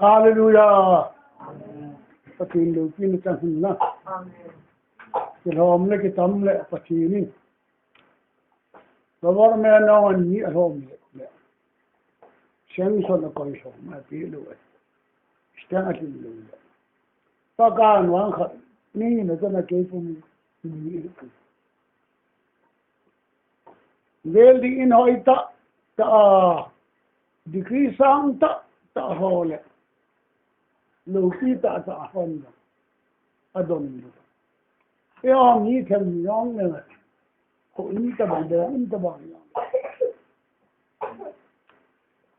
Hallelujah. Patin lu pin kan na. Ki rom le ki tam le patini. Bawar me na wan ni rom le. Shen so na ko so ma ti lu. Sta a ti lu. Pa kan wan kha ni na na ke fu ni. Vel di in hoita ta dikri sang ta hole. Lu pi ta hon. Adon. Yo ni kan yong ne. Ko in ta ba de in ta ba.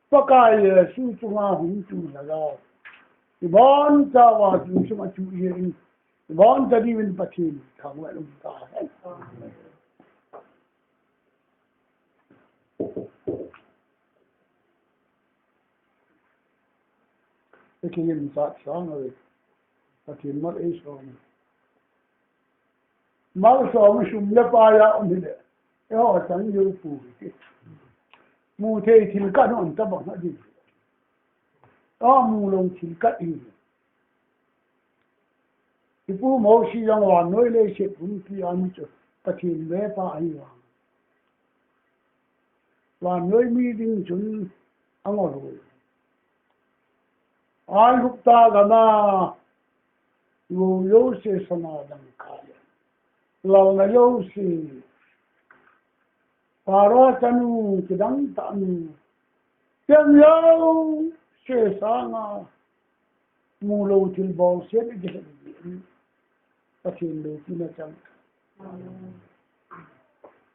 Pa ka ye su chu nga hu chu la ga. Ibon ta wa chu chu ma chu ye in. Ibon ta di win patin ka wa lu ta. Ik ging in de zaak samen dat hij maar eens kwam. Maar zo is om de paja om de. Ja, dan je voelt. Moet hij til kan on te ban die. Moet long til kan in. Die voel mooi dan wel nooit lezen hoe die aan moet dat hij weer paja. Waar nooit meer dingen doen aan ons. Ai hukta gana yo se sanadan kaya lalna yo se paratanu kidang tanu tem yo se sanga mulo til bol se de patin lo tina chang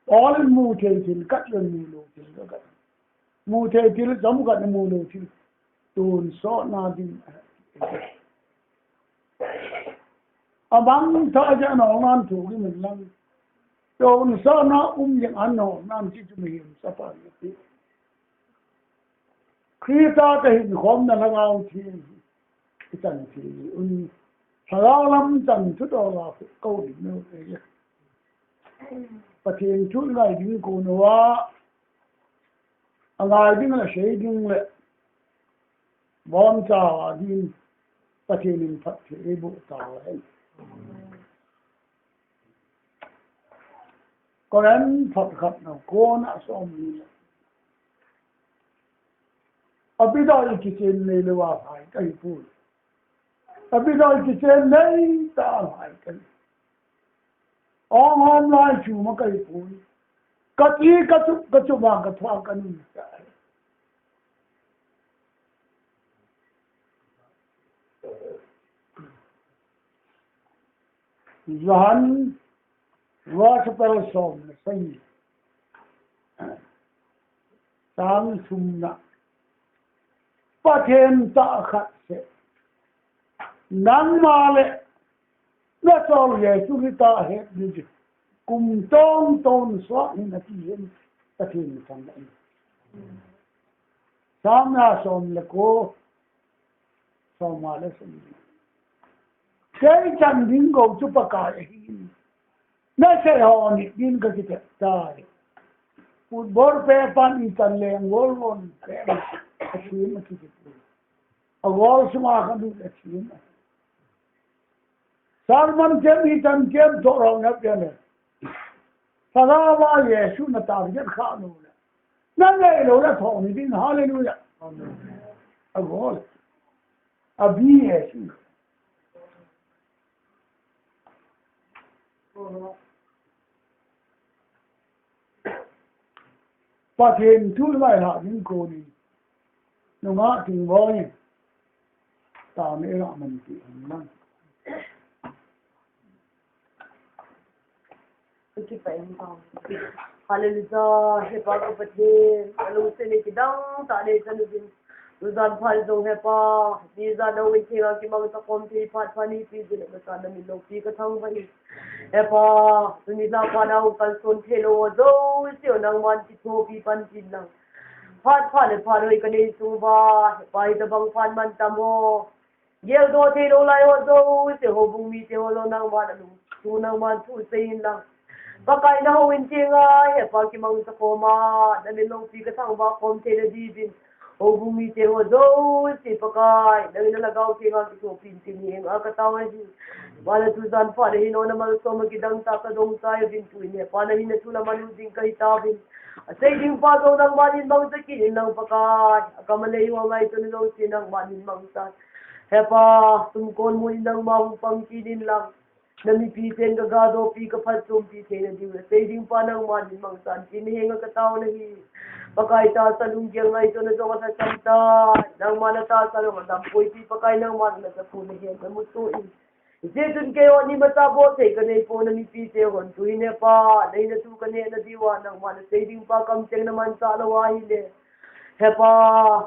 all mu til katlan mulo til kat mu til jam kat mulo til tuần số na đi băng thợ cho nó ngon thủ cái mình lăng tuần số nó những anh nó nam chỉ chúng mình sắp phải đi khi ta cái hình khóm là ngao thì cái chân thì thảo lắm chân chút đó là câu điểm nữa vậy và thiền chút ngày đi cô nó ngày đi là sẽ đi lại Bon chào đi patin phát thị bộ tàu ấy. Có đến Phật khất nào cô đã xong đi. Ở bây giờ cái chuyện này là phải cái phụ. Ở bây giờ cái chuyện này ta phải cái. Hôm nay chú mà cái phụ. Cái chú mà cái thoa cái này. Zahan waspel som sai tang sumna pathen ta khat se nang male na chol ye chu ta he ni kum ton swa ni na ti hen pathen sang lai samna som le ko som male sem cái chân điên cầu chụp cái nó sẽ họ nị điên cái gì đấy một bor pe pan itan leng wol won cái chuyện mà cái gì a wol suma kan du cái chuyện sarman jem itan jem to rong na cái này sada wa yesu na ta cái kha nu na này lo la thong ni din hallelujah a wol a bi yesu phát hiện chút lại là những cô đi nó ngã tình voi tạo nên là mình chỉ năng cái phải không hallelujah he pa ko pathe alu se ne kidang ta de chanu bin Uzan phal dong he pa di za no wi thira ki mang ta kom thi phat phani pi de ba ta na mi lo pi ka thang vai he pa tuni la pa na u kal son thelo zo sio nang man ti tho pi pan tin nang phat phale pha roi ka ne su ba he pa i da bang phan man ta mo yel do thi lo lai ho zo sio ho bung mi te ho lo nang ba na lu tu nang man thu sein nang ba kai na ho win chinga he pa ki mang ta ko ma na mi lo pi ka thang ba kom the de di bin o bumi te ho zo si pakai nang na lagaw ti nga ki pin tin ni ang katawa si wala tu dan pa rin no na mal so magidang ta ka dong tayo din tu ni pa na hin tu la man ding kai tabin say ding pa do nang manin mang sa kin nang pakai kamalay wa ngai tu no si nang manin mang sa hepa tumkon mo nang mang pangkinin lang namipiten ka gado pi ka patum pi na diwa say ding pa nang manin mang san kinihinga katawa na hi pakai ta sa lungyang ay ito na sa santa nang manata sa mga dampoy pi pakai nang manata sa punahin na mutuin isidun kayo ni matabote kanay po na nipite hon tuwin na pa na inatu kanay na diwa nang manasay ding pa kamteng naman sa alawahile hepa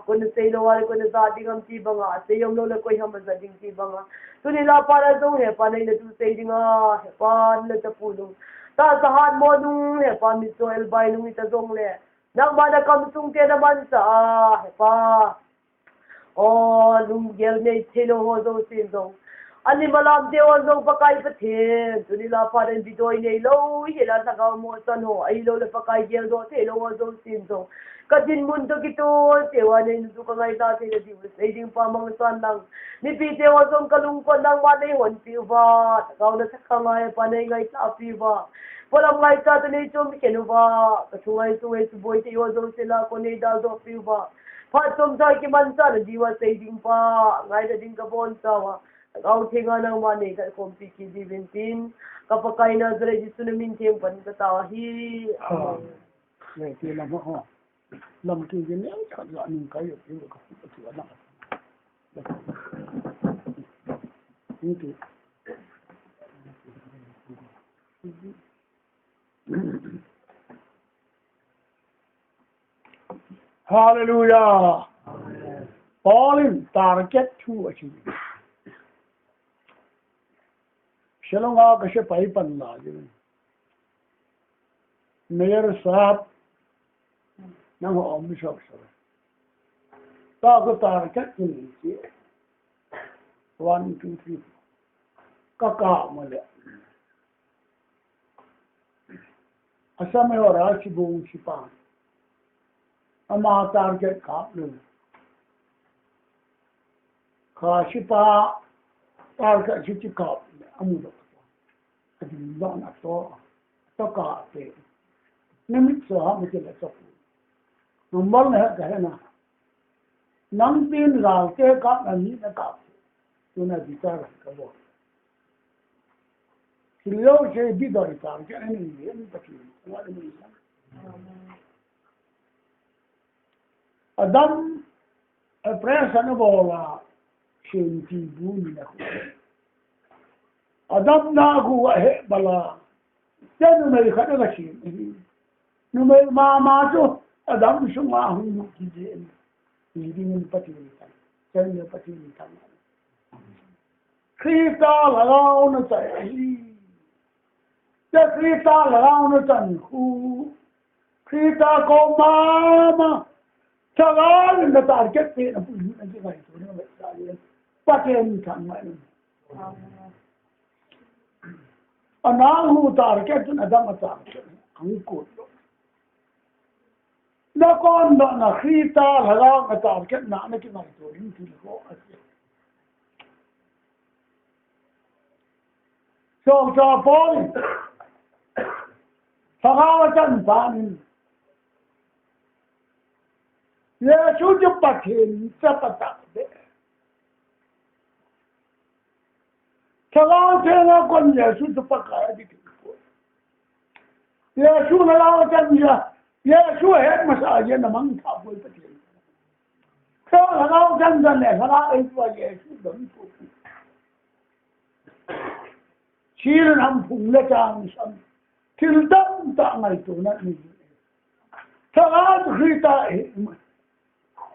kung say lawari kung sa ating ang tiba nga sayang lola ko'y hamas ating tiba nga so nila para daw hepa na inatu say ding nga hepa nila sa pulong tasahan mo nung hepa miso elbay nung itazong le nang mana kamsung te naman sa hepa nung gel na itilo ho daw sindong ani malam te ho daw pakai patin so nila para bidoy na ilo hila sa kamutan ho ay ilo na pakai gel do tilo ho daw sindong kadin mundo kito tewa na inuto ka ngay dati na diwas ay ding pamangsan lang ni pite ho daw kalungkot ng manay hon piwa takaw na sa kangay panay ngay sa piwa walang ngay sa tanay chum kinuba kasungay-sungay suboy tayo daw sila kunay daw daw piwa patom sa kimansa na diwa sa ding pa ngay na ding kabonsawa takaw tinga ng manay kumpiki divintin kapag kayo na sa registo na mintim panitatahi vậy thì làm họ làm cái gì nếu chọn loại mình cái được cái có chữa nặng như thế Hallelujah Pauline target to achieve Shalom kasi paipan la Mayor Sahab nang ho mi sok so ta ko tar kat ni chi 1 2 3 ka mo le asa me ora chi bu chi pa ama target ka lu ka chi pa target chi ka amu do adi lo na to ka te nimit so ha me le so number में है ना नम तीन राव के का नहीं ना का तूने विचार करो सिलो से भी दौड़ी काम के नहीं ये नहीं पची हमारे में अदम प्रेस बोला शेंटी बूनी ना अदम ना हुआ है बला जब मेरी खबर लगी नुमेर मामा जो Adam semua hulu kita ini dengan patikan, saya patikan. Kita lalau na saya, kita lalau na tanku, kita kau mama, salah na target ni, apa ini nanti lagi tu ni macam patikan mana. Anahu target tu Adam target, angkut. Na con đó là khi ta là lo cái tạo kết nã nó cái này rồi đến thì có cho phôi sao chân phán Yesu cho bắt hiện cho bắt tập đấy sao thế là con Yesu cho bắt cái gì Yesu là lo chân gì Yesu hết mà sợ gì là mắng thảo với bất kỳ. Sao là đâu chân dân này, sao ấy và Yesu đấng phụ. Chỉ là nằm phùng lệ trang sẵn. Thì tâm ta ngày tù nát mình. Sao là khi ta hết mà.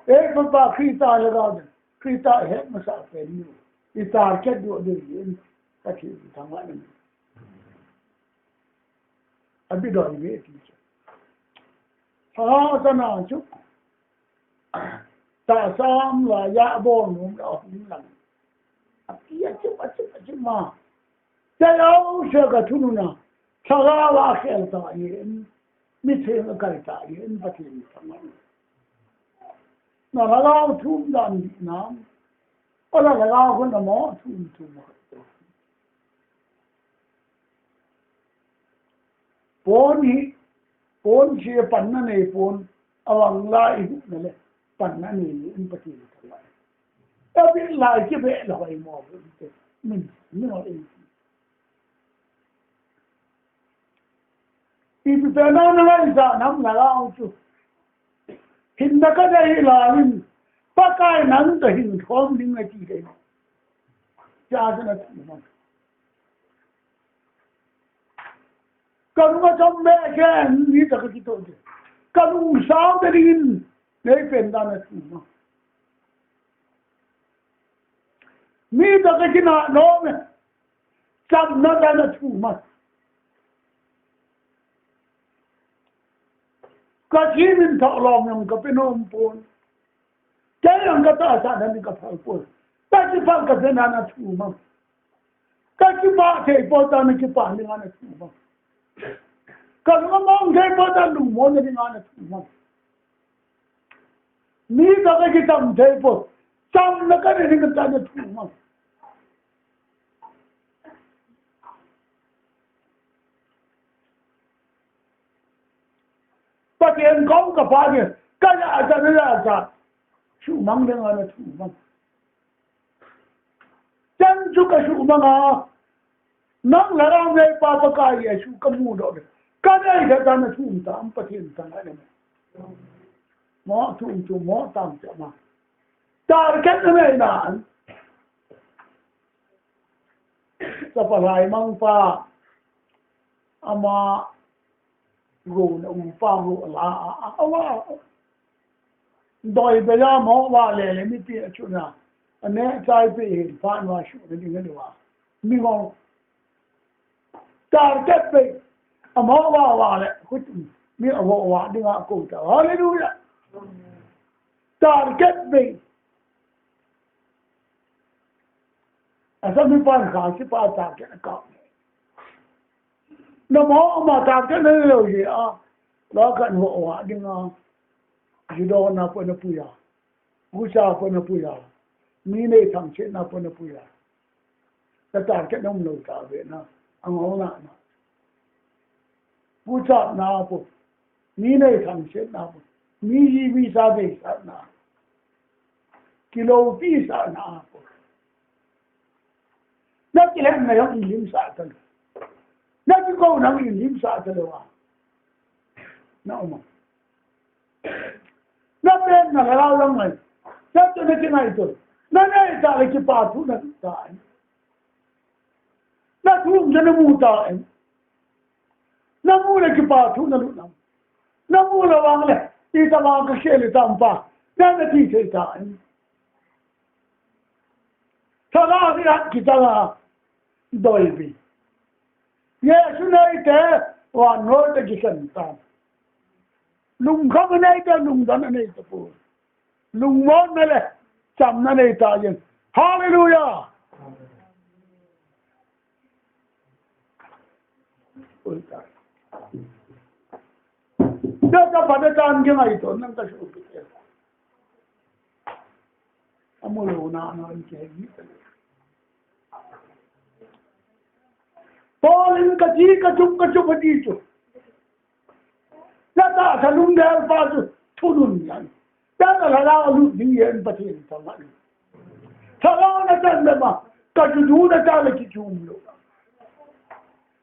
Hết mà ta khi ta là ra được. Khi ta hết mà sợ phải nhiều. Thì ta kết đuổi được gì. Ta chỉ thằng lại mình. Anh biết đòi về thì ta nào chút ta sam là dạ bồn cũng đó cũng là kia chút mà cái áo sơ cả thu nào sao ra là khéo ta yên mi thêm cái ta yên bắt liền thằng na lagao thum dan di nam ola lagao ko na mo thum pon che panna ne pon awang lai na le panna ne in pati ta ta bi lai ke be la vai mo min no e ipi pena na lai za nam lagao chu hin na ka dai lalin pa kai nan ta hin thom ding a chi dai cha na tu Kalau macam macam ni tak kita tu. Kalau usah dari ni pendana semua. Ni tak kita no me. Sab na dana semua. Kasi min tak lom yang kapinom pun. Kaya yang kata asal dan kapal pun. Kasi pal kapinana semua. Kasi pak saya potong ni kipan dengan semua. Kalau ngomong saya pada lu mau jadi mana semua. Ni tak kita menjadi pun, sam nak ada dengan tanya semua. Pasien kau kepada kaya ada, semua dengan semua. Jangan juga semua. Nang larang may papakaya su kamudo. Kada ida dana tumta ang patin tangan mo tumtu mo tam sama. Target na naan. Sa palay mang pa ama ro na pa ro la awa. Doi bela mo wa le mi pi chuna. Ane sai pe pa no shu ni ni wa. Mi mo target pe amo wa le kut mi wa dinga ko ta hallelujah target pe asa mi pan ka si pa target ka no mo ma target ne lo ji a lo kan wa dinga jido na po na puya usa po na puya mi ne tham che na po na puya ta target no lo ta ve na ang ona na pucha na po ni ne tham che na po mi ji bi sa be sa na kilo pi sa na po na ki le na yung lim sa ta na ki ko na lim sa ta wa na uma na pe na la lang mai sa to na ki na ito na ta le ki pa tu na ta na tu jana muta na mula ki pa tu na lunam na mula wang le ti ta ma ka shele tampa na ti se ta ta la ri ki ta la doi bi ye sunai te wa no te ki san ta lung kham nei ta lung dan nei ta pu lung mon me le cham na nei ta yin hallelujah Dapat pada tahun yang itu, nanti saya pikir. Amul nak ini. Paling kacuk itu. Nata salung dah pas turun yang. Dan kalau lu dia pasti sama. Kalau nak memang kacuk dah tak lagi jumlah.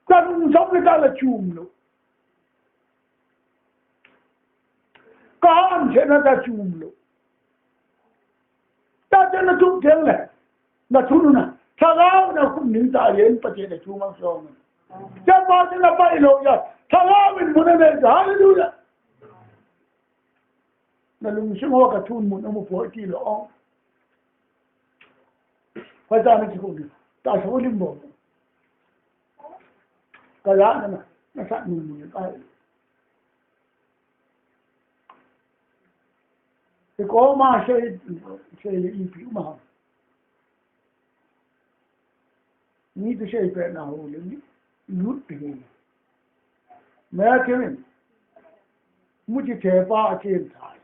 Kalau sampai tak ada cumlo, kahan saya nak cumlo. Tak ada cumlo le, nak cumlo na. Kalau nak minta yang pasti ada cuma soalnya. Jangan pasti nak pailo ya. Kalau mana nak hallelujah. Nalung semua katun mana mau pergi lo. Pasal ni kau ni, tak boleh boh. Kaya na nasa nung tayo. Ikaw ma siya ipi umahang. Nito siya ipenahuli ni luti. Maya kirin. Muji tepa akin tayo.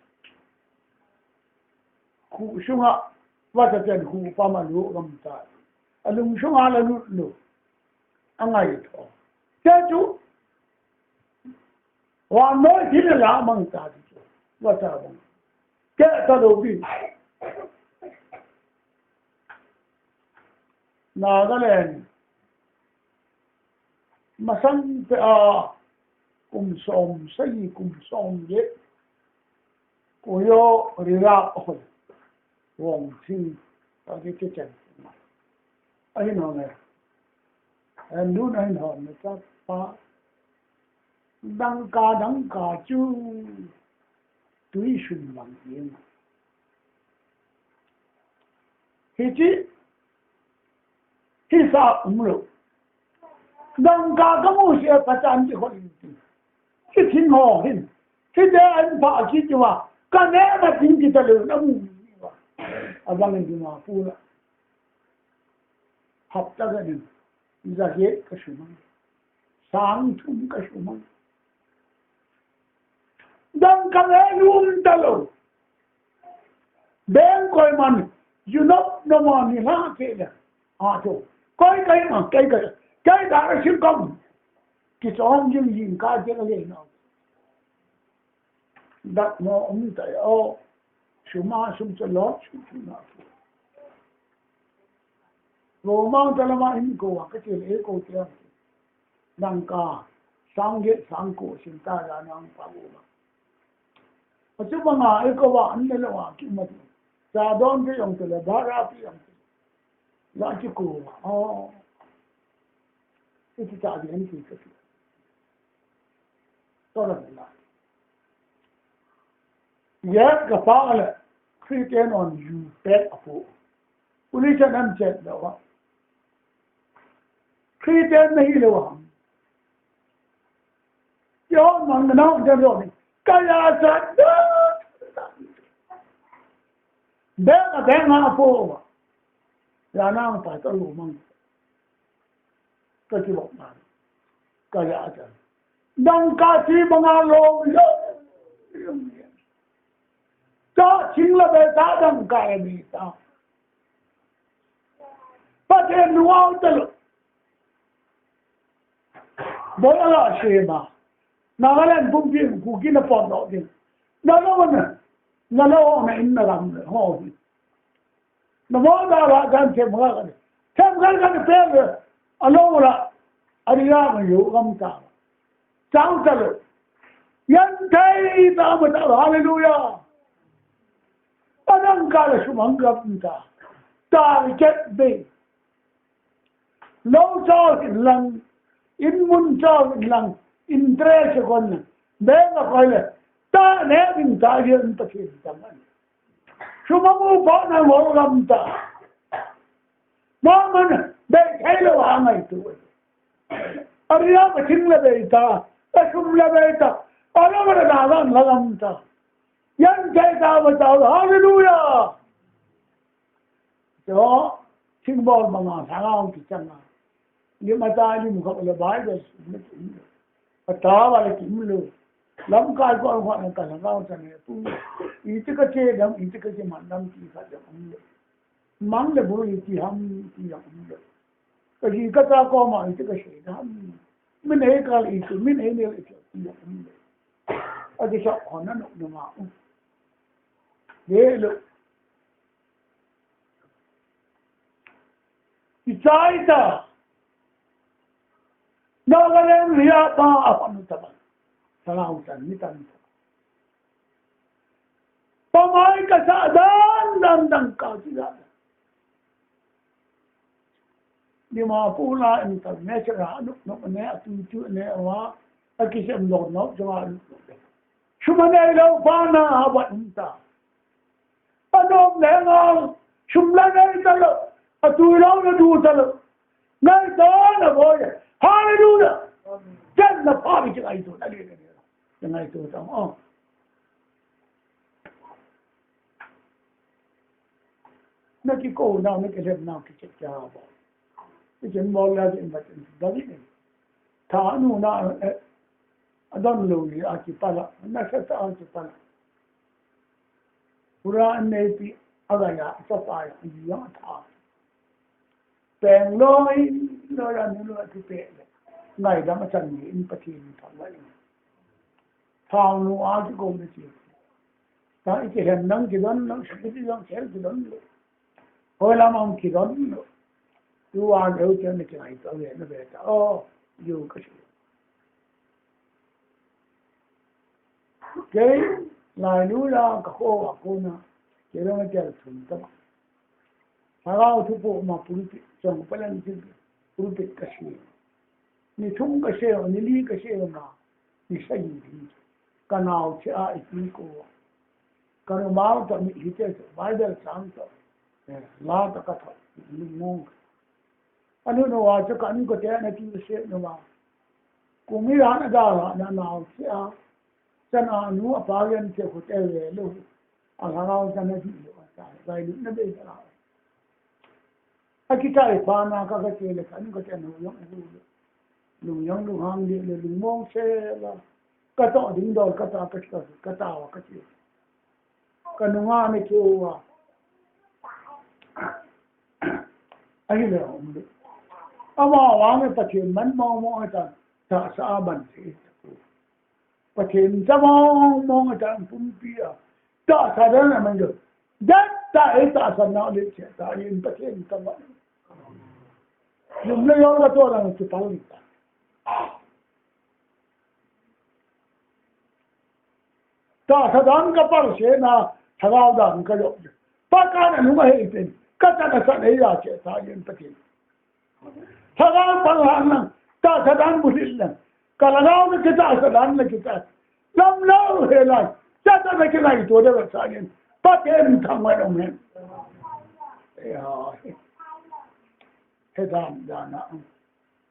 khu sung hạ và thật chân khu pa mà lũ gầm ta lùng sung hạ là lũ anh ấy thôi thế chú hoàn nói chỉ là lạ măng ta chú và ta bằng cái ta đâu biết Nagaland mà sang pe cùng som ye cô yo rira oi wong thi cái chân ấy nó này em đúng anh hỏi người ta pa đăng ca chú tùy xuân bằng yên thì chứ khi sao cũng được đăng ca có một sự phát triển chỉ có cái thiên hồ hin cái đấy anh phải chỉ cho mà cái này mà chính cái đó là nó muốn à vâng anh mà phu là học ta cái này ra hết cái số mang sáng thung cái số mang đăng ca này luôn ta luôn bên coi mình you know no money là cái đó à thôi coi cái mà cái đó là sự công cái xong những gì cả cái này nó đặt nó ông tại số mà số cho lót số nào rồi mang cho nó in cô cái chuyện ấy cô kia đăng ca sang ghét sang cổ xin ta ra năng phá bộ mà chứ mà ấy cô bạn nên là cái mà ra đón cái ông là bà ra cái ông là chỉ cô cái trả tiền thì cái đó là yet cái phá là Christian on you bet apo uli cho nên chết đó Christian này đâu yo mà nó cho rồi cái là sao bé là bé mà apo là nó phải có lũ măng cái gìบอกมาก็อยากจะดังกาที่บางอาโลเยอะก็ชิงละเบตาดังกาเบตาประเทศนัวตลอดบอกอะไรเชื่อมาNagalandปุ่มพิมกูกินปอดเอาดินั่นแล้วนะนั่นแล้วนะอินนักการเมืองห้องนั่นว่าดาราการเชื่อมากันเชื่อมากันเพื่ออันนั้นละอริยะมันอยู่กับตาจ้างตลอดยันไทยตามตลอดฮาเลลูยาอันนั้นก็เลยชุมันกับตาตาเจ็บเบยโลจอสิลังอินมุนจอสิลังอินเทรสคนเบงก็คอยเลยตาเนี่ยบินตาเยอะตะเคียนจังมันชุมันมูฟอนหัวกับตาน้องมันเบงให้เราหาไงตัวอริยะมันทิ้งเลยตาแต่ชุมเลยตาอะไรมันด่ากันละกันตายันใจตามาตาฮาเลลูยาจ้าทิ้งบอลมาทางเราที่จังนี่มาตานี่มุขเลยบายเลยไม่ถึงตาว่าเลยทิ้งเลยลำกายก็เอาคนกันเราจะเนี่ยตู้อีกก็เชื่อดำอีกก็เชื่อมันดำที่เขาจะมันเลยบุรีที่ทำที่ทำเลยก็ยิ่งก็ตาก็มาอีกก็เชื่อดำไม่เห็นกันอีกไม่เห็นเลยที่ทำเลยอันที่ชอบคนนั้นหนูมาเดี๋ยวที่ใจตาเราก็เลยเรียกมาอันนู้นทำไมสลาวจันนี่ตั้งทำไมก็สะดังก้าวที่ได้นี่มาพูดละอินเตอร์เนชั่นแนลนุ๊กเนี่ยจู่ๆเนี่ยว่าอากิเซมโดนนกจะมาชุมเนี่ยเราฟ้านาวันนี้ตาปนมเนี่ยเราชุมละเนี่ยตลอดตัวเราเนี่ยดูตลอดเนี่ยตอนน่ะบ่อยฮาเลลูยาจันน่ะพาไปจังไงตัวนั่นเนี่ยยังไงตัวต้องนักที่โก้น่านักที่เรียนน่าที่จะจ้าบ่ที่ฉันบอกแล้วจะมาถึงตอนนี้ถ้าหนูน่าอดอนลูกอาชีพละนักศึกษาอาชีพละผู้ร้านในปี อะไรอะสบายยอดทางแปลงร้อยอันนี้ร้อยที่เป๊ะเลยไงดำจันนี้อินปฏิทินทำไว้ทางนู้อาจจะโกงได้จริงแต่อีกเห็นนั่งกี่ดอนนั่งสิ่งที่ยังเสียกี่ดอนเลยพอเรามองกี่ดอนดูว่าเดี๋ยวจะไม่กี่ไหนตัวเองนะเบต้าอยู่ก็ใช่เก๋ลายนู้ล่ะก็โค้งโค้งนะเจ้าไม่เจอถึงตั้งถ้าเราทุบออกมาปุ่นปิดจังพลังจิตปุ่นปิดก็ใช่นี่ทุ่งก็ใช่นี่ลีก็ใช่มานี่ใช่ดีกันเอาเชื่ออีกทีก็กันมาตัวนี้ฮิตเตอร์ไบเบิลสังตัวลาตะกัดลุงมงอันนู้นว่าจะกันก็เจ้าหน้าที่เสียนะว่ากูไม่ร้านดารานะเอาเชื่อฉันอ่านว่าพาเงินเจ้าคนเอเวลูอะไรเราจะไม่ดีเลยว่าไปดูนั่นเป็นอะไรอากิตาอีพานาก็เจอเลยกันก็จะหนุ่มยังดูหางดีเลยลุงมองเชล่ะก็ต้องดิ้งดอลก็ต้องก็ตาวก็เจอกันนุ่งไม่ชัวร์ไอ้เรื่องมันเอามาว่าไม่ประเทศมันมองอาจารย์ถ้าสาบันสิประเทศจะมองอาจารย์ปุ่มเปียถ้าสาระมันเยอะดัดถ้าไอ้ตาสนาเลี้ยงตาเองประเทศทั้งหมดยุ่งเลยย้อนก็ตัวนั้นจะตั้งอีกถ้าสะดานก็ปังเสียนะถ้าเราดันก็ยกปากการนั้นไม่เห็นก็จะน่าสนใจเจ้าตาเองประเทศถ้าเราปังหันนั้นถ้าสะดานบุริลนั้นก็เราไม่คิดว่าสะดานไม่คิดว่าลำเล่าเฮลัยจะไม่คิดว่าตัวเดียวกันเองประเทศทั้งหมดตรงนี้เฮ้ยด้านนะ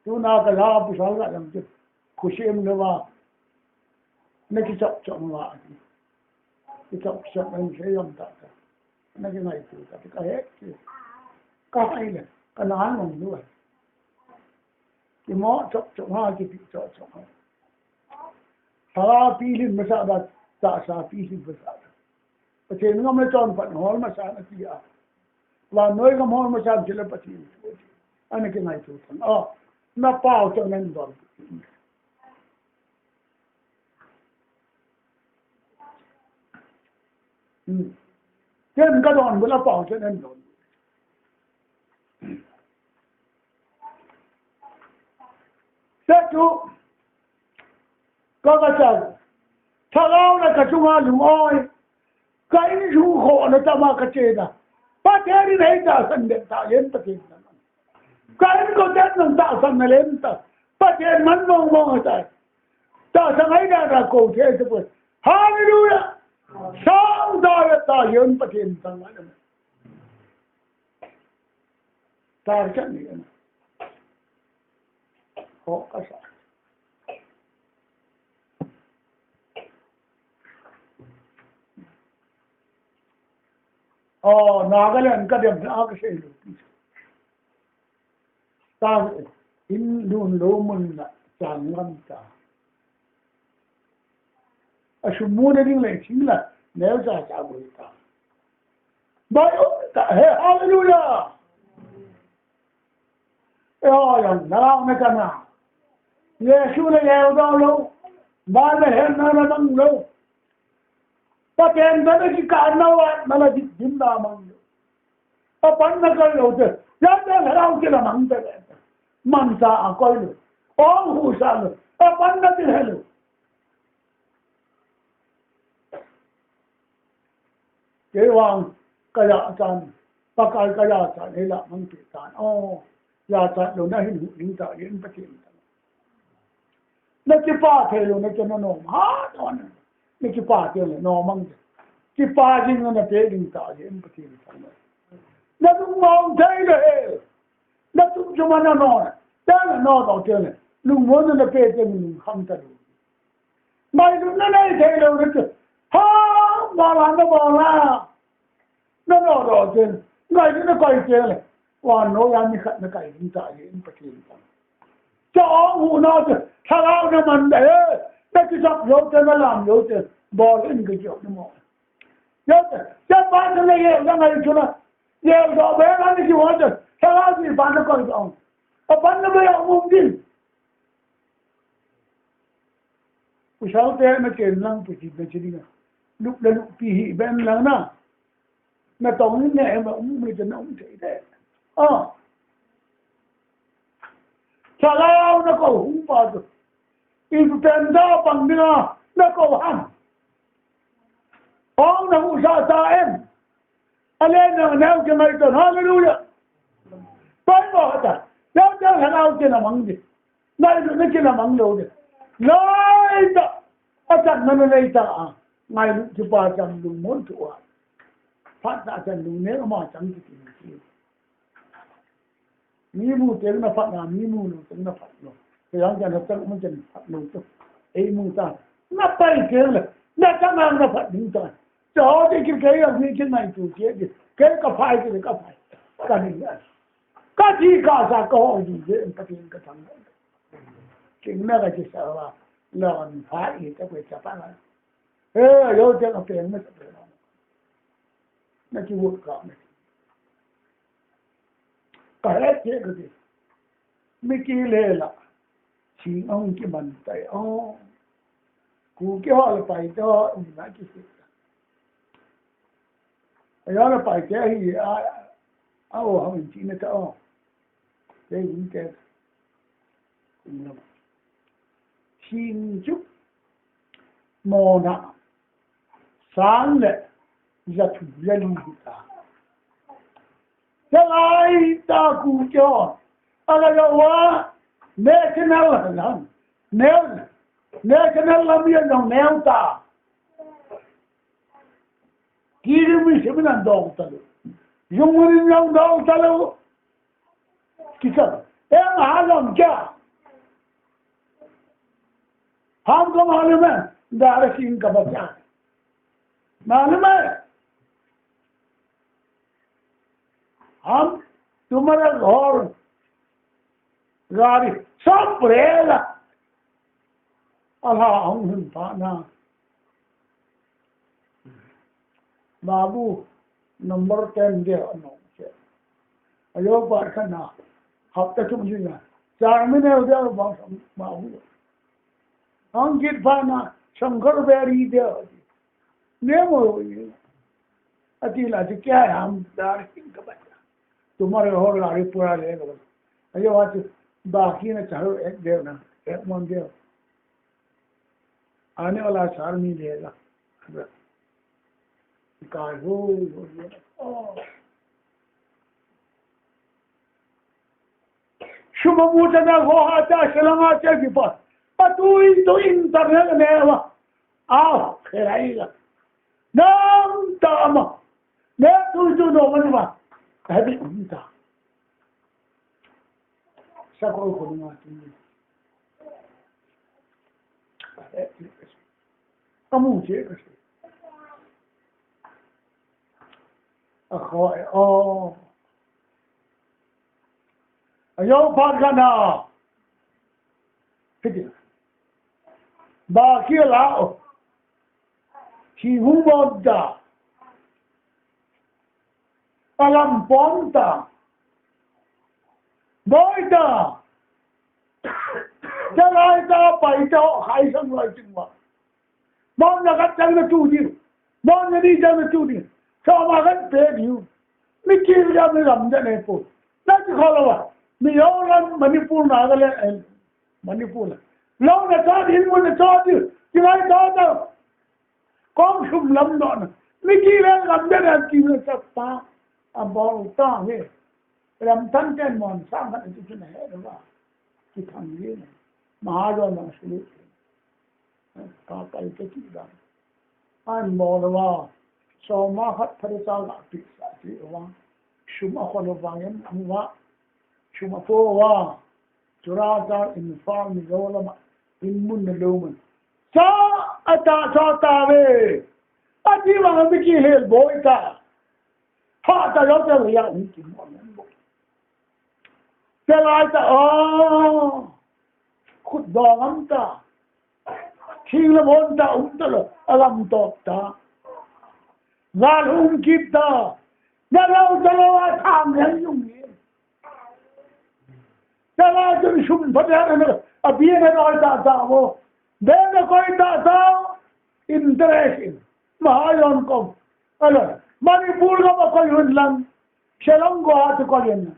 ตัวน่าก็ลาบุษราลังจุดคุชิมเลยว่าไม่คิดจับว่าคิดจับมันเสียงตาไม่คิดไม่ถูกแต่ก็เฮ้ยก็ให้เลยก็นานลงด้วยที่หมอจับว่าที่ปีจับสาราปีลิมมาสาดตาสาปีลิมมาสาดประเทศนี้ก็ไม่จอนปันหอลมาสาดที่อ่ะว่าน้อยก็หอลมาสาดที่ละประเทศอันนี้ก็ไม่ถูกน่าเป้าจะนั่นดอนเช่นก็ดอนเวลาเป้าจะนั่นดอนเสร็จทุกก็กระจายถ้าเราเนี่ยกระชุ่มหลุมอ้อยใครนี่ชูโขนจะมากระเจิดประเทศนี้ไหนจะสันเด็ดตาเย็นประเทศนั้นใครนี่ก็เด็ดน้ำตาสันเล่นตาประเทศมันมองอะไรแต่สมัยนั้นเราโกเทสเปิดฮาเลลูยาสองดาวตาเย็นประเทศทั้งนั้นตาจันนี่นะโอ้ก็ใช่नागालैंड का जब आग से लोग तार इन दोन लोमन चांगलंता अशुमोने दिन ले चिंगला नेवजा चाबुता बायो ता है hallelujah yang nalang na kana Yesu na yaw daw lo ba na hen na nang lo Paten na ki karnawa na di dinda mang अपन न कर होते याद हराव के ला मांगते रहते मनसा कोई लो ओम हुसाल अपन न दिलो केवांग कया चान पकाल कया चान हेला मंगते चान या चान लो नहीं हिंता इन पति न कि पाथे लो न कि नो हा तो न कि पाथे लो नो मंगते कि पाजिंग न पे हिंता इन पति na tung mong thấy rồi na tung cho mà nó đó là nó đầu tiên này lùng muốn nó phê cho mình không ta đủ mày cũng nó đây thấy đâu đó chứ ha bà làm nó bỏ ra nó đầu tiên ngày nó quay chơi này hoàn nó ăn như khát nó cày đi tại những cái chuyện đó cho hù nó chứ thằng nào nó mình để nó cứ sắp dấu cho nó làm dấu chứ bỏ lên cái chuyện nó mỏi ya ba ta ne ya ngai chuna ya do be ga ni ki wa ta ta ni ba na ko ong a ban na be ong din usau te na ke lang pu chi be chi ni lúc lên lúc pi bên là na tổng như nhẹ mà ông mới chân ông thấy thế chả lao nó có hung vào rồi in tên ra bằng nữa nó có hăng ông nó cũng sao ta em anh em nó nêu cho mày tuần hallelujah tới bỏ ta nếu cho thằng nào kia là mắng gì này nó kia là mắng đâu được nói ta chắc nó này ta ngày lúc thứ ba trăm đúng muốn thua phát ra chân đúng nếu mà chẳng thì gì mi mu tiếng nó phát là mi mu nó tiếng nó phát rồi thì ông cha nó chắc cũng chân phát luôn chứ ấy mu ta nó tay tiếng là nó chắc mang nó phát đúng rồi cho thì cái là cái này chủ chế gì cái cà phai cái cà phai cái này cái gì cả sao có gì vậy cái tiếng cái thằng cái này là chỉ sợ là phá gì cái việc chả phá lại vô tiếng ở tiền mới được nó chỉ vượt cả này cả hết thế cái gì mấy kia lệ là chỉ ông cái bàn tay cụ cái họ là phải cho ông nói cái gì đó là phải cái gì họ mình chỉ nói cho đây cũng cái xin chúc mồ nạ sáng lệ giật dân ta thế ai ta cụ cho là quá nếu cái nào là làm nếu cái nào làm gì nó nếu ta kia mình sẽ làm đâu ta dùng mình làm đâu ta đâu cái sao em làm क्या हमको मालूम है दारा सिंह का बच्चा मालूम है हम तुम्हारा घर गाड़ी सब रहेगा अल्लाह हम पाना बाबू नंबर 10 दे अयो बार का ना हफ्ते तुम जी ना 4 महीने हो गया बाबू हम कित पाना शंकर बेरी दे नेमो अतीला जी क्या है हम दार सिंह का बच्चा तुम्हारे और गाड़ी पूरा लेगा अयो आज बाकी ना चारो एक देव ना एक मन देव आने वाला साल नहीं देगा शुभ मूर्तना हो आता सलामा चल की पास तू इंटरनेट में आओ फिर आएगा नाम ताम मैं तू नो मनवा है भी उनका सको खुलना तुम्हें अमू जे कैसे अखोए अयो पागना फिर बाकी लाओ Hubodda alam ponta boita jalai ta pai to hai sang lai ching ma mon na gat chang na tu di mon na di chang na tu di so ma gat pe diu mi ki ja mi ram ja ne po na chi kho la mi yo ran manipur na ga le manipur lo na ta din mo na ta di ki lai ta ta con sum lắm đó nè mấy kia lên làm cái này kia lên sắp ta bỏ ta về làm thân trên mòn sang cái này hết rồi cái thằng kia này mà rồi mà xử cả cái gì đó anh bỏ rồi so mà hết thời gian là bị sai thì vào sum ở con vàng em ăn vạ sum ở phố vạ chura ta in farm rồi là in mun là đâu mà sa ta về đi vào cái kia hết bội ta họ ta nói cho người ăn chỉ món ăn bội thế lại ta khut đòn lắm ta khi là món ta uống ta là làm tốt ta Zalum kita. Dalau tham yang yung ni. Dalau jun shum padya na abiye na koi ta wo. De na koi ta interest mahayon ko. Ala Manipur ka koi hunlang. Shalom go at ko yan.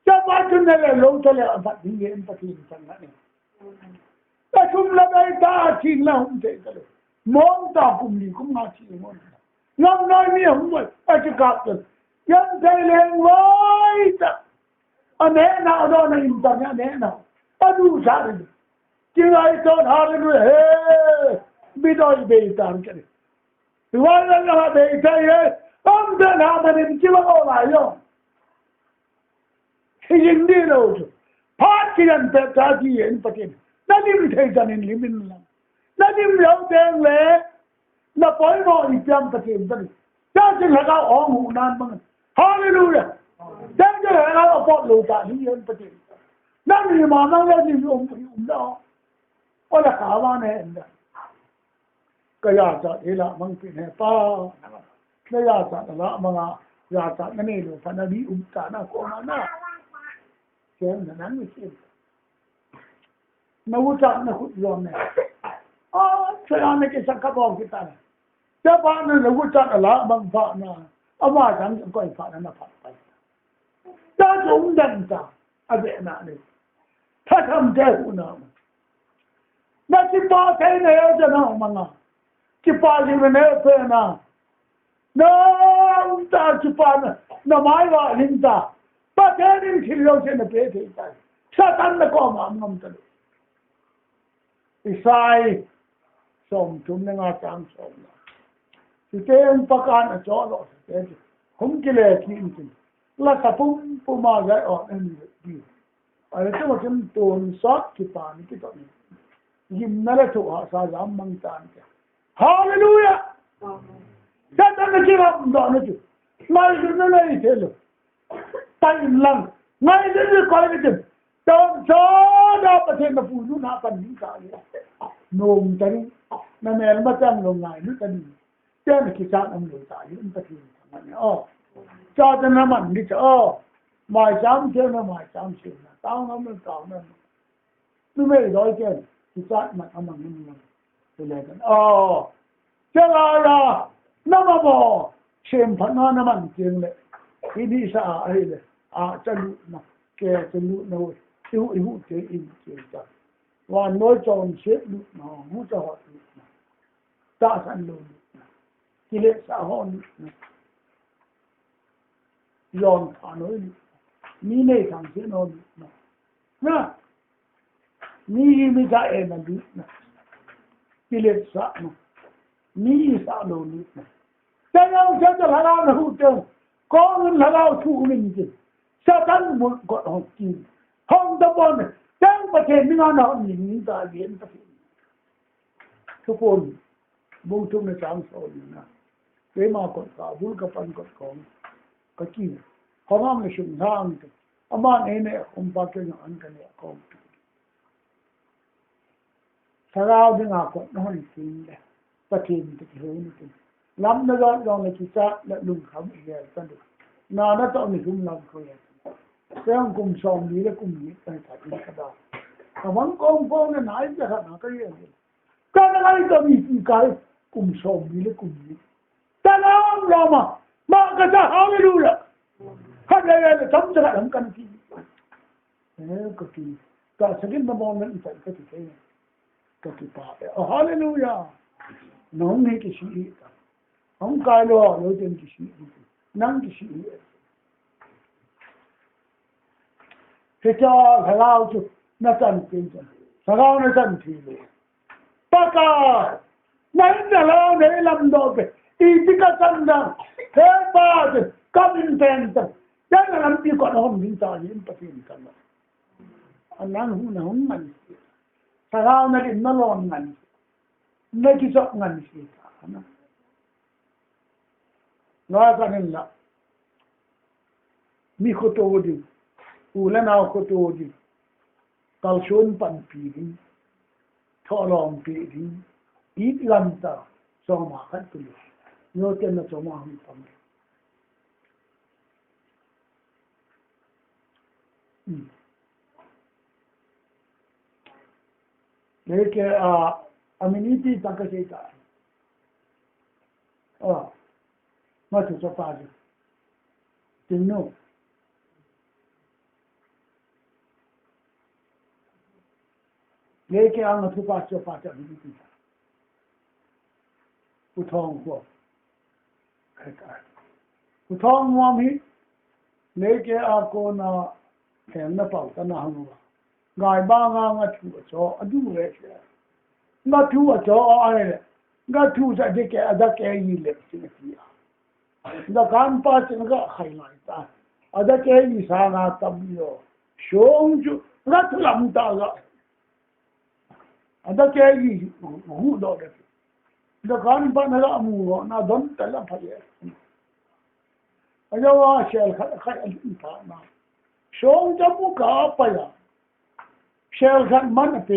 Dapat na le lo to le apat ni empathy sang na ni. Ta chum la dai ta chin la hum te ka. Mong ta kum ni kum ma chi mo. Ngam nói mi hum mo a chi ka ta. Yan dai le wai ta. Ane na do na im ta ne na. Ta du sa ri. Ki ai to ha ri he. Bi do be ta ke. Wa la la be ta ye. Ông ta nào mà đến chưa có lại rồi. Thì nhìn đi đâu chứ. Phát triển về ta gì hiện phát triển. Nó đi thấy ra nên lý minh lắm. Nó đi hiểu tên lệ. Nó phải nói ý chăm phát triển ta đi. Ta chỉ là cao ổn hữu nan bằng. Hallelujah. Ta chỉ là cao ổn hữu ta lý hiện phát triển. Nó đi mà nó lên đi ông đó. Ôi là khả quan này. Cái nhà chợ thế là bằng chuyện này ta. Nó ra chặt là mà ra chặt cái này rồi phải là đi chặt nó có nó xem là nắng mới xem nó chặt nó hút gió này sao anh cái sắc carbon kita này cho bạn nó chặt là bằng phạt nó mà chẳng coi phạt nó phạt phải ta chúng đâm ta à vậy nè này ta thầm thế hụt nó chỉ ba thế này cho nó mà chỉ ba gì mà nếu thế nào no ta chupana na mai wa linda pa tenin khilo se na pe the ta satan na ko ma ngam ta isai som tum nga chang som na ti tem pakan a cho lo se hum kile ki la sapum puma ga on en bi ale to ma tum ton sot ki pa ni ki to ni yim na le to sa jam mang tan hallelujah Satan na kira ndo na ju. Mai ju na lai thelo. Tai lang. Mai ju ko ni ju. Don so da pa the na pu nu na pan ni ka ni. Nom tani na mel ma chang lo ngai nu tani. Te na ki sa am lo ta yu pa thi ma ni o. Cha ta na man ni cha. Mai sam che na mai sam che na. Tao na me tao na. Nu me doi che. Ki sa ma am ma ni. Te le kan. Oh. Cha la Nama mo xem phận nó bằng tiếng lệ khi đi xa ấy lệ chân lụ mà kè chân lụ nồi hữu chế in chế chặt và nói tròn xếp lụ nó hữu cho họ lụ mà ta sẵn lụ lụ kỳ lệ xã họ lụ giòn thả nói lụ mi này thằng sẽ nó lụ nè mi ra em là lụ kỳ lệ xã mà mi xã lụ lụ Thế nhau sẽ cho là hữu trường. Có người là thu mình chứ. Sao tăng một gọi học kỳ. Không tâm bồn này. Tăng bà thèm mình nó nhìn ta biến ta phiền. Thứ phồn. Vô chung này sáng sổ nhìn nè. Thế mà còn cả vui cả phần còn có. Cái kỳ này. Không am là sừng thang. Amma này này không bà kêu nhỏ ăn cái này không. Sao rao đi ngạc còn nó hình kinh này. Bà thèm thì hướng này. Lắm nó do là chúng ta đã lùng khám ý là ta được. Nó tạo nên không làm khởi hết. Thế ông cùng sống đi là cùng nghĩ tại thật là cái đó. Và vẫn con phong là nói cho hẳn cái gì. Cái này là cái cái cùng sống đi là cùng nghĩ. Ta nói ông mà cái ta hào đi luôn là. Hết đây là chấm cho lại không cần gì. Thế cực kỳ. Ta sẽ đến nó mong lên phải cái gì này. Cực kỳ bà. Hallelujah. Nó không nghe cái gì cả. Không coi lo lối trên cái gì năng cái gì thế cho thằng lao chứ nó chân tiền chân thằng lao nó chân thì luôn tất cả nãy giờ lao để làm đồ cái ý cái chân rằng thế ba chứ cầm tiền chân chắc là làm gì còn không biết sao những cái chuyện cần anh năng không mạnh thằng lao nó đi nó lon mạnh nó chỉ sợ mạnh gì cả nói ra nên là mi khô tô đi u lên nào khô tô đi tao xuống bàn pì đi thọ lòng pì đi ít lần ta so mà khát tụi nhớ tên là chỗ mà không tâm lấy cái amenity tăng cái gì cả mà chúng ta phải tiếng nô lấy cái anh thu phát cho phát amenity u thong của cái u thong mà mi lấy cái cô na khen nó bảo ta na không ngài ba ngang thu cho adu vậy ngã thu cho ai ngã thu ra cái gì lệ xin kia ngã can pa xin ngã khai lại ta cái gì sang ngã tâm yo sống chú ngã thu làm ta gạ cái gì hú đó đấy ngã can pa ngã mua na don ta là phải wa shell khai anh ta na sống cho bu cả phải shell khai man pe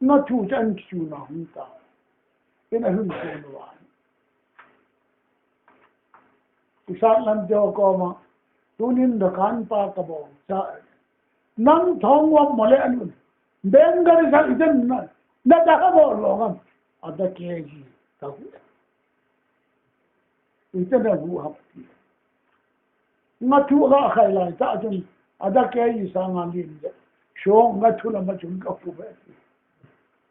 nó thu chân chú nào không ta cái này hưng khôn rồi thì sát làm cho cô mà tu nín được can pa cái bộ nang thong wa mole anh bên cái sao itin na đã cái bộ rồi không cái gì đâu itin là vụ học ngã thu ra khai lại ta chân cái gì sang anh đi số ngã thu là mà chúng có phụ về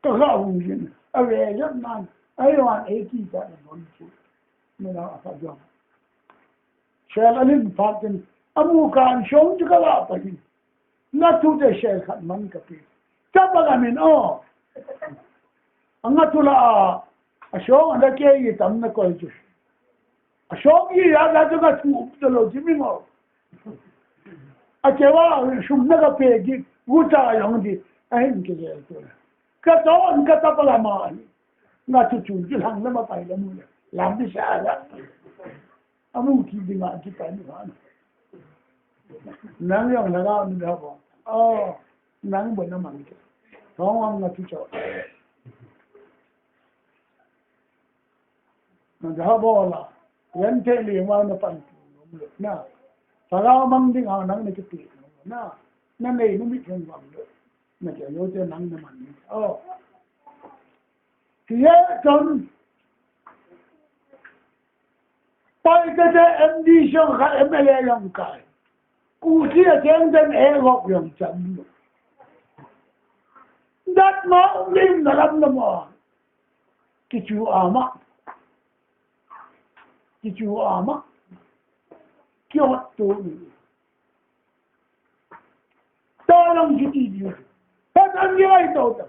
cái hồng gì về rất nan ai hoàn ấy chỉ là một chút mình đã phát giác shell anh phát hiện amukan sống cho cái là phải ngã thu để shell khát man cái gì chắc là mình ngã thu là sống cái gì tầm nó coi chứ sống gì ra cho cái thu cho lo chỉ mình ngồi cáiว่าชุมนักเพจกูจะยังดีไอ้นี่ก็เลยตัวก็ตอนก็ตะปลามาน่าจะจู่ๆหลังแล้วมาไปแล้วมึงหลังที่สาละอามุที่ดีมาที่ไปนี่กันนั่งยังแล้วก็นี่ครับนั่งบนน้ำมันกันท้องว่างน่าจะจอดนั่นจะบอกละเรียนเทลีมาในปันน่ะถ้าเรามั่งดิ้งเอานั่งในจุดนี้นั่นเองไม่มีเชิงหวังเลยนั่นจะโยนจะนั่งในมันที่เยอะจนไปก็จะMDช่องค่ะ MLA ยังไงกูเสียเชิงเป็นรอกยังจำอยู่ดัดมาลิ้มนั่นละมั้งกิจูอามาเกี่ยวตัวนี้ตอนนั้นคิดดีแต่ตอนนี้ไม่ตัวแต่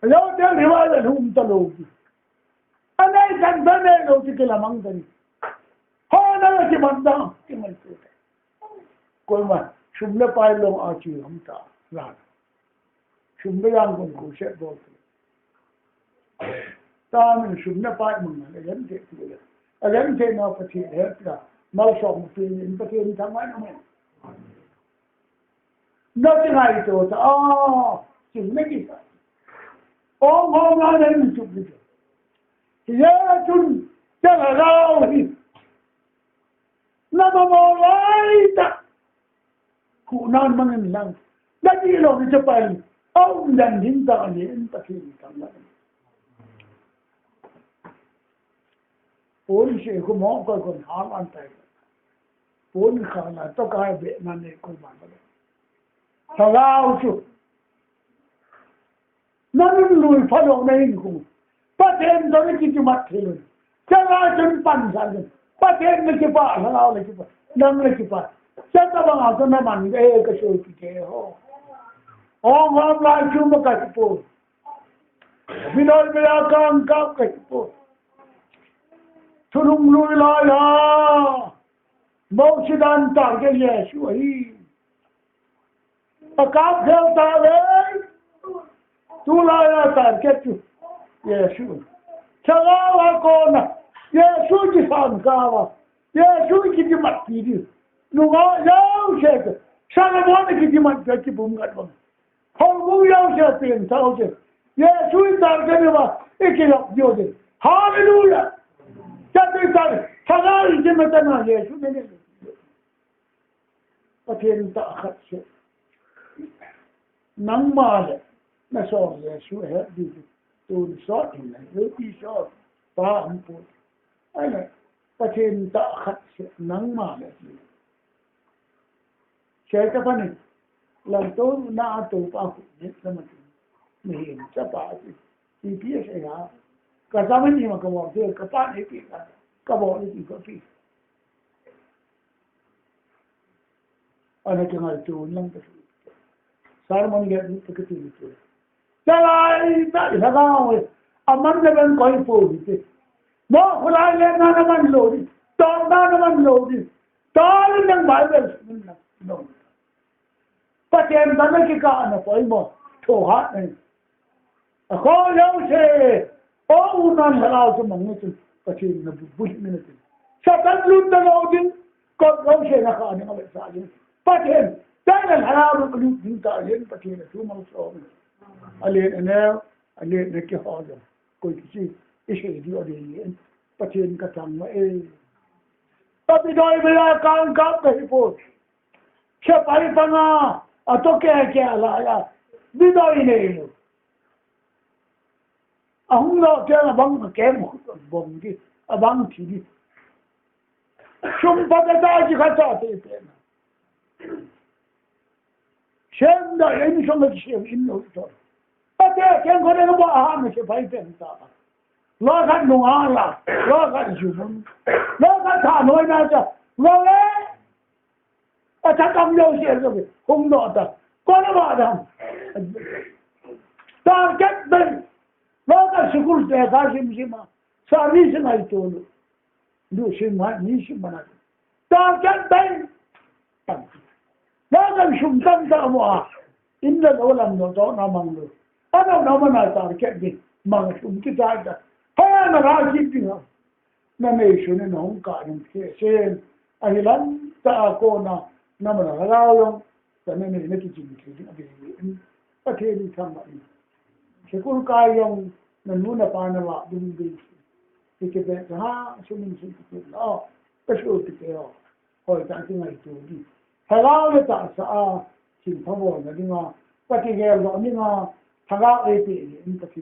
แล้วเดี๋ยวนี้ว่าจะทุ่มตลกอันไหนกันตอนนี้เราจะกินละมั้งกันฮะนั่นก็ที่มันดังที่มันตัวแต่คนมันชุมเล่ไปลงอาชีพของตาหลานชุมเล่ยังคนกูเช็ดบอลตามันชุมเล่ไปมึงอะไรยันเด็กเลยอะไรยันเด็กน่าประเทศเฮ็ดละมาสองปีนี้ประเทศนี้ทำไมนะมันนั่นจะไงตัวแต่จริงไม่กี่ครั้งมองงานนั้นจุดนี้เยอะจนจะเราที่นั่นมองไรแต่คู่นั้นมันนั่งนั่นที่เราจะไปดันหินตาเนี่ยประเทศนี้ทำอะไรโอ้ยเสียคุณหมอก็คนหาอันแต่โอ้ยข้างหน้าต้องการเบะนั่นเองคุณหมอเลยถ้าเราจุดนั่นลุยพัดออกในหูประเทศตอนนี้กิจมัดเลยจะลาจนปั่นสันประเทศไม่กี่ป่าแล้วเราเลยกี่ป่านั่งเลยกี่ป่าจะต้องเอาตัวน้ำมันก็ช่วยกี่เจ้าห้องลายชุ่มกับกี่ปุ่นวินอลเวลากางกับกี่ปุ่นทุลุงลุยลายมองชิดันตาเกลี่ยช่วยประกาศเทวตาเลยตุลาตาเกตุเยซูชะลาวะโกนะเยซูจิสันกาวะเยซูจิมัดปีดินูงายาวเชกชาลามอนจิมัดเกติบุมกัดบังฮองมูยาวเชเปียนเท่าเช 예수의 딸들이와 이렇게 역교들 할렐루야 자들 딸 하나 이제 맞잖아 예수님이 어떻게 다 같이 낭만에 나서 예수의 비비 또 소리네 여기 소 바람부 아니 어떻게 다 같이 낭만에 제가 보니 란도 나도 바꾸 됐으면 mình chấp bảo thì phía sẽ là cả gia đình mà cả bọn thì cả bạn ấy thì cả bọn ấy thì có gì anh ấy chẳng ai chịu năng cái sao mà nghe được cái gì chứ cái này tại sao rồi anh mình bên coi phụ thì nó không ai lên nó mình lồ đi toàn nó mình lồ đi toàn những bài về nó ta xem ta nói cái cả nó phải một thổ hát này khó lâu thế ông non lao cho mình nghe cái chuyện nó bụi mình thế sao ta luôn ta lao đi còn lâu thế là khó nhưng mà bây giờ phát hiện đây là lao được cái lúc ta lên phát hiện là chú mang số anh lên cái họ rồi coi cái gì cái gì đi ở đây phát hiện cái thằng mà ta bị đòi về là càng cáp cái phố sẽ phải tăng à tôi kể lại à bị đòi này ông nó kêu là bằng cái một bông đi bằng thì đi chúng ta đã chỉ có cho thế thế xem đã in trong cái xem in rồi thôi ta cái con này nó bảo ham nó phải tiền ta lo cái nông ăn là lo cái dùng lo cái thả nuôi nào cho lo đấy ta cầm nhiều tiền rồi không nọ ta con nó bảo rằng ta kết định lo cái sự cố để ta xem mà sao đi xem này tôi lu xem mà đi xem mà ta kết định lo cái sum tâm ta mà in là nó làm nó đó nó mang được nó mà nói ta kết định mang sum cái trái đó hay là ra gì đi nữa nó mấy số nó không cả những cái xem anh làm ta cô nó mà nó lao luôn cho nên nó cái gì cái gì cái gì thằng mà cái con cái dùng mình muốn là pan là đúng đi cái bé ha chúng mình sẽ cái đó cái số cái đó hồi ta cái ngày tuổi đi thằng lao nó ta sao chỉ thằng bò nó đi mà cái cái đó đi mà thằng lao ấy thì cái gì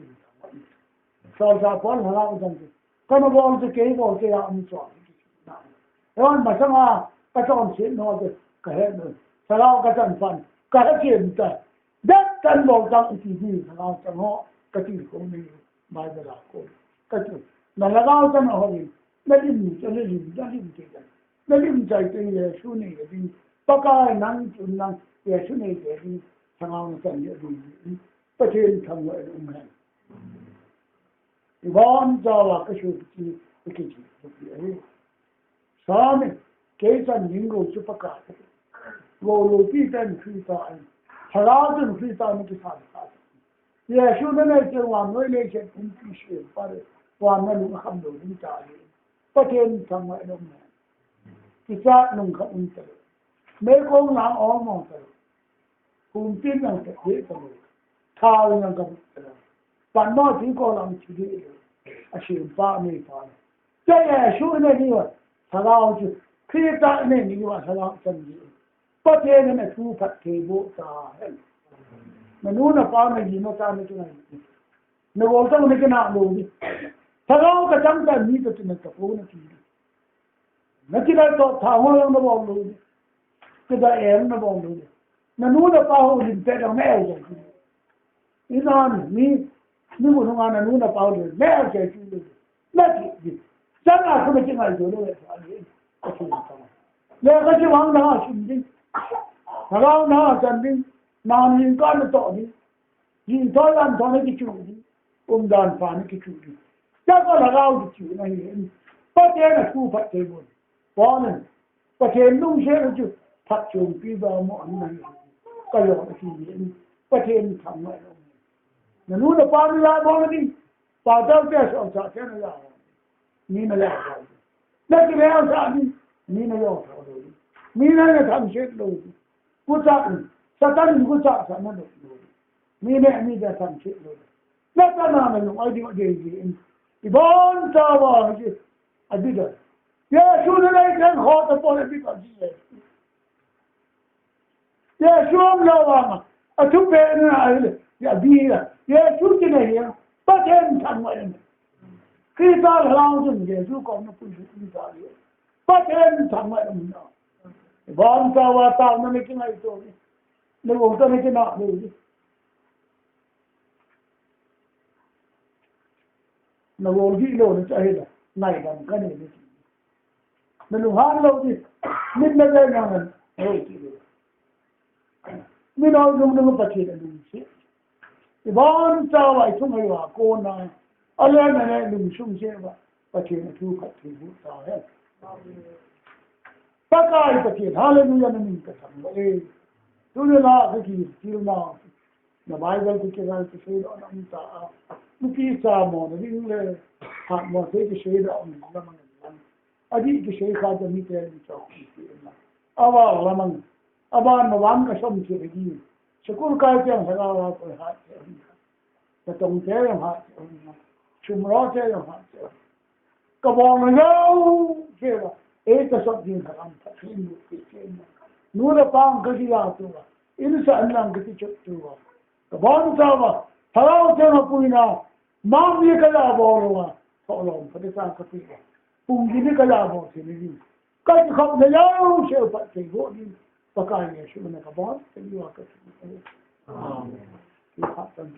sao sao con thằng lao giống như con nó bò cái bò cái ăn chọn rồi mà sao mà cái chọn chuyện nó cái hết rồi thằng lao cái chọn phần cái chuyện ta đất căn bộ trong thì gì thằng lao chẳng họ cái chuyện của mình mai về là cô cái chuyện là lao cho nó hồi nó lim cho nó lim cái nó lim chạy cái số này cái gì tất cả năng chuẩn năng cái số này cái gì thằng lao nó chẳng được gì cái chuyện thằng ngoại ông này Ivan cho là cái số cái gì sao này cái chân những người chụp cả vô lô tí tên phi tại thằng lao tên phi tại nó cái sao 예수 는 저 왕을 내게 분피시 바로 왕을 함도 진짜리 버텐 정말 너무 진짜 농가 운터 매공 나 어머서 군빈은 그래서 타오는 거 반마 진거랑 지리 아시 바미 바 예수는 이거 사가오지 크리스타는 이거 사가 전지 버텐은 두 파케 보다 Menuna pa gì nó ta cái này nó gọi tao cái nào luôn đi thằng cái trăm ta ní cái nó phố nó chỉ là to thằng nó bỏ luôn cái đại em nó bỏ luôn Menuna pa hồ linh tệ nó mẹ rồi ý non ní một thằng nó Menuna pa hồ mẹ rồi chứ nó gì chắc là không cái này rồi đấy cái chuyện đó cái chuyện hoàng nó xin đi thằng nó chân đi nào nhìn con nó tội đi nhìn thôi làm thôi nó cái chủ đi đàn phá nó cái chủ đi chắc có là rau cái chủ này có thể là thu phật thế buồn có này có thể nung xe nó chứ phật trường đi vào mọi này có lẽ là gì có thể thằng này nó nuôi được bao nhiêu lá bao nhiêu đi bảo đâu cái sợ sợ thế này là nhìn nó là nó cái béo sợ đi nhìn nó là rồi nhìn nó là thằng chết rồi cô sợ Satan cũng sợ sợ nó được rồi. Mình này mình đã làm chuyện rồi. Nata na yung ay di ko di ibon tawa ji adida ya shu na lai kan ho ta po bi ka ji ya shu am la wa ma a tu pe na ai ya bi ya shu ji na ya ba ten tan wa ni ki ta lang jun ye shu ko na pu ji ta ye ba ten tan wa ni na ibon tawa ta na ni ki ngai to ni wo ta ni ki na ni na wo ji lo ni chahe da nai dam ka ni ni na lu han lo ji min na ga na na ho ji lo min au lu nu pa chi da lu chi ibon ta wa chung ai wa ko na ala na na lu shum che ba pa chi na tu ka tu bu ta hai pa ka ai pa chi hallelujah na min ka sam ba tu ne na ka ki ti na na bible ku ke ga ki se do na ta Mungkin sama, tapi ni hak masih kisah orang lama ni. Adik kisah kaja ni terus cakap. Awal lama, awal malam kasam ciri. Sekolah kaja yang sekarang apa hak ciri. Ketemu ciri yang hak ciri. Cumra ciri yang hak ciri. Kawan jauh ciri. Kasam dia sekarang tak sini ciri. Nura pang kerja tu. Ini seandang kerja tu. Kawan sama. Kalau jangan punya, mam ni kalau bawa, tolong pada saat ketiga, pungi ni kalau bawa sini. Kalau kau dah jauh, siapa tengok ni, pakainya siapa nak bawa, tengok kat sini. Amin. Kita akan